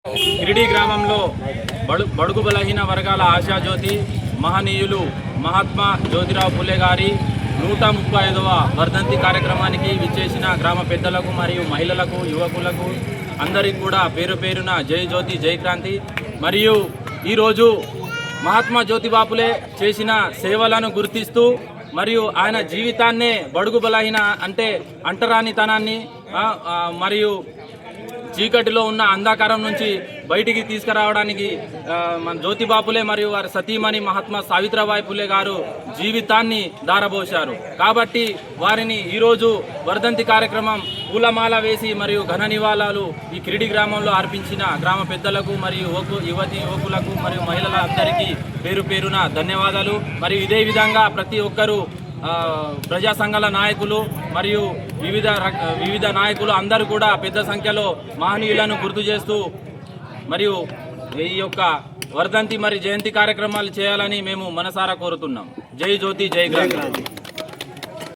గిరిడి గ్రామంలో బడుగు బలహీన వర్గాల ఆశాజ్యోతి మహనీయులు మహాత్మా జ్యోతిరావు పులే గారి 135వ వర్ధంతి కార్యక్రమానికి విచ్చేసిన గ్రామ పెద్దలకు మరియు మహిళలకు యువకులకు అందరికీ కూడా పేరు పేరున జై జ్యోతి జై క్రాంతి. మరియు ఈరోజు మహాత్మా జ్యోతిబా పులే చేసిన సేవలను గుర్తిస్తూ మరియు ఆయన జీవితాన్నే బడుగు బలహీన అంటే అంటరానితనాన్ని మరియు చీకటిలో ఉన్న అంధకారం నుంచి బయటికి తీసుకురావడానికి మన జ్యోతిబా పులే మరియు వారి సతీమణి మహాత్మా సావిత్రిబాయి పులే గారు జీవితాన్ని ధారపోశారు. కాబట్టి వారిని ఈరోజు వర్ధంతి కార్యక్రమం పూలమాల వేసి మరియు ఘన నివాళులు ఈ కిరిడి గ్రామంలో అర్పించిన గ్రామ పెద్దలకు మరియు యువకులకు మరియు మహిళలందరికీ పేరు పేరున ధన్యవాదాలు. మరియు ఇదే విధంగా ప్రతి ఒక్కరూ ప్రజా సంఘాల నాయకులు మరియు వివిధ నాయకులు అందరూ కూడా పెద్ద సంఖ్యలో మహనీయులను గుర్తు చేస్తూ మరియు ఈ యొక్క వర్ధంతి మరియు జయంతి కార్యక్రమాలు చేయాలని మేము మనసారా కోరుతున్నాం. జై జ్యోతి జై క్రాంతి.